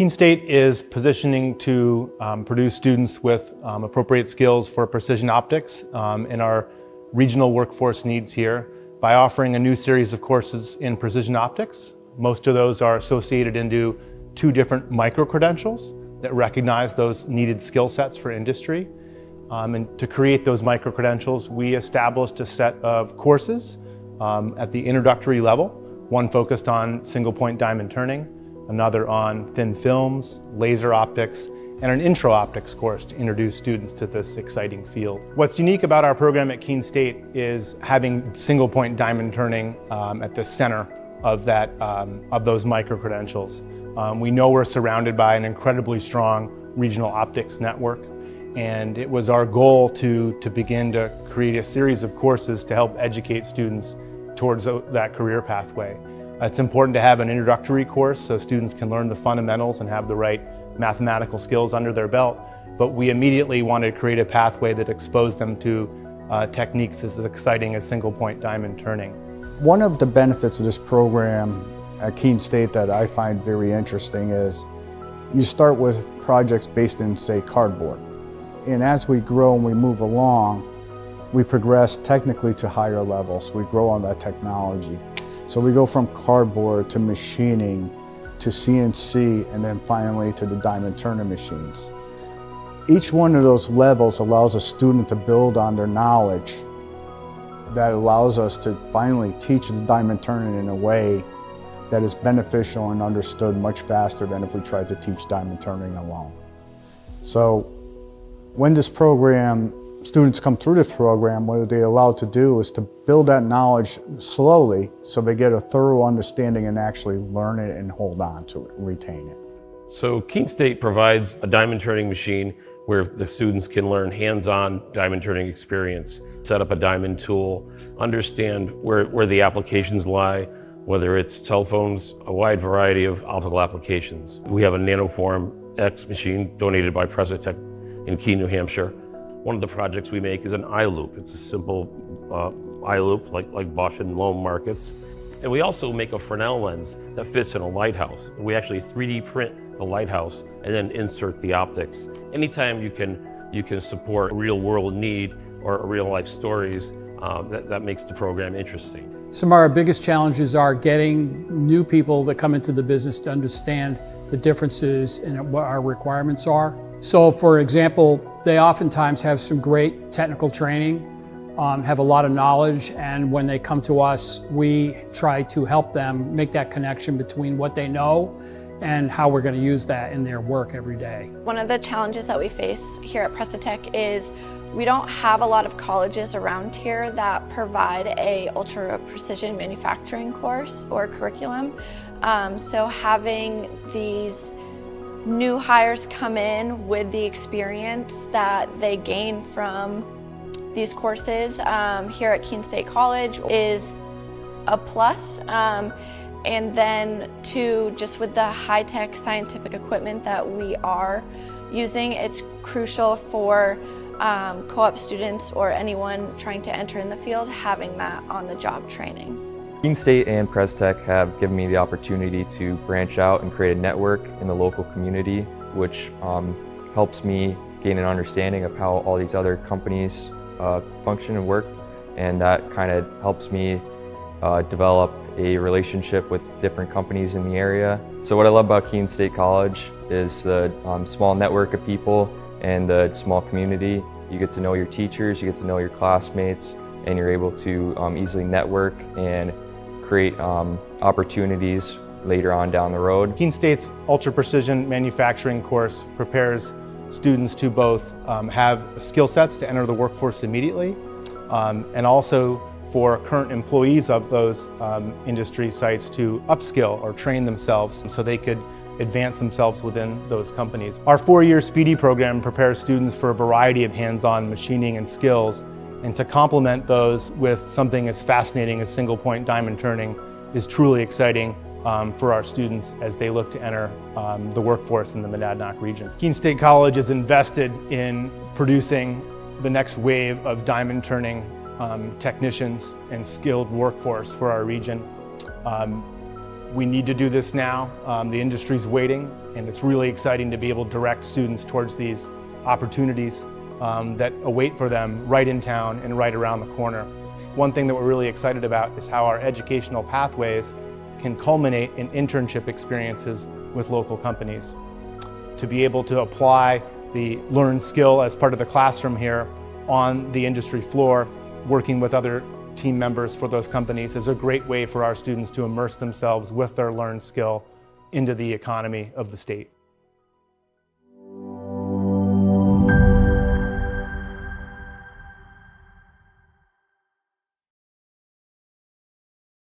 Keene State is positioning to produce students with appropriate skills for precision optics in our regional workforce needs here by offering a new series of courses in precision optics. Most of those are associated into 2 different micro-credentials that recognize those needed skill sets for industry. And to create those micro-credentials, we established a set of courses at the introductory level, one focused on single-point diamond turning, another on thin films, laser optics, and an intro optics course to introduce students to this exciting field. What's unique about our program at Keene State is having single-point diamond turning at the center of those micro-credentials. We know we're surrounded by an incredibly strong regional optics network, and it was our goal to begin to create a series of courses to help educate students towards that career pathway. It's important to have an introductory course so students can learn the fundamentals and have the right mathematical skills under their belt, but we immediately wanted to create a pathway that exposed them to techniques as exciting as single-point diamond turning. One of the benefits of this program at Keene State that I find very interesting is you start with projects based in, say, cardboard. And as we grow and we move along, we progress technically to higher levels. We grow on that technology. So we go from cardboard to machining, to CNC, and then finally to the diamond turning machines. Each one of those levels allows a student to build on their knowledge that allows us to finally teach the diamond turning in a way that is beneficial and understood much faster than if we tried to teach diamond turning alone. So when this program, students come through this program, what they're allowed to do is to build that knowledge slowly so they get a thorough understanding and actually learn it and hold on to it, retain it. So Keene State provides a diamond turning machine where the students can learn hands-on diamond turning experience, set up a diamond tool, understand where the applications lie, whether it's cell phones, a wide variety of optical applications. We have a Nanoform X machine donated by Precitech in Keene, New Hampshire. One of the projects we make is an eye loop. It's a simple eye loop like Bosch and Loam markets. And we also make a Fresnel lens that fits in a lighthouse. We actually 3D print the lighthouse and then insert the optics. Anytime you can support a real world need or real life stories, that makes the program interesting. Some of our biggest challenges are getting new people that come into the business to understand the differences in what our requirements are. So for example, they oftentimes have some great technical training, have a lot of knowledge, and when they come to us, we try to help them make that connection between what they know and how we're going to use that in their work every day. One of the challenges that we face here at Precitech is we don't have a lot of colleges around here that provide a ultra precision manufacturing course or curriculum. So having these new hires come in with the experience that they gain from these courses here at Keene State College is a plus. And then just with the high-tech scientific equipment that we are using, it's crucial for co-op students or anyone trying to enter in the field having that on-the-job training. Keene State and Precitech have given me the opportunity to branch out and create a network in the local community, which helps me gain an understanding of how all these other companies function and work, and that kind of helps me develop a relationship with different companies in the area. So what I love about Keene State College is the small network of people and the small community. You get to know your teachers, you get to know your classmates, and you're able to easily network and create opportunities later on down the road. Keene State's Ultra Precision Manufacturing course prepares students to both have skill sets to enter the workforce immediately, and also for current employees of those industry sites to upskill or train themselves so they could advance themselves within those companies. Our 4-year Speedy program prepares students for a variety of hands-on machining and skills, and to complement those with something as fascinating as single-point diamond turning is truly exciting for our students as they look to enter the workforce in the Monadnock region. Keene State College is invested in producing the next wave of diamond turning technicians and skilled workforce for our region. We need to do this now. The industry's waiting, and it's really exciting to be able to direct students towards these opportunities that await for them right in town and right around the corner. One thing that we're really excited about is how our educational pathways can culminate in internship experiences with local companies. To be able to apply the learned skill as part of the classroom here on the industry floor, working with other team members for those companies, is a great way for our students to immerse themselves with their learned skill into the economy of the state.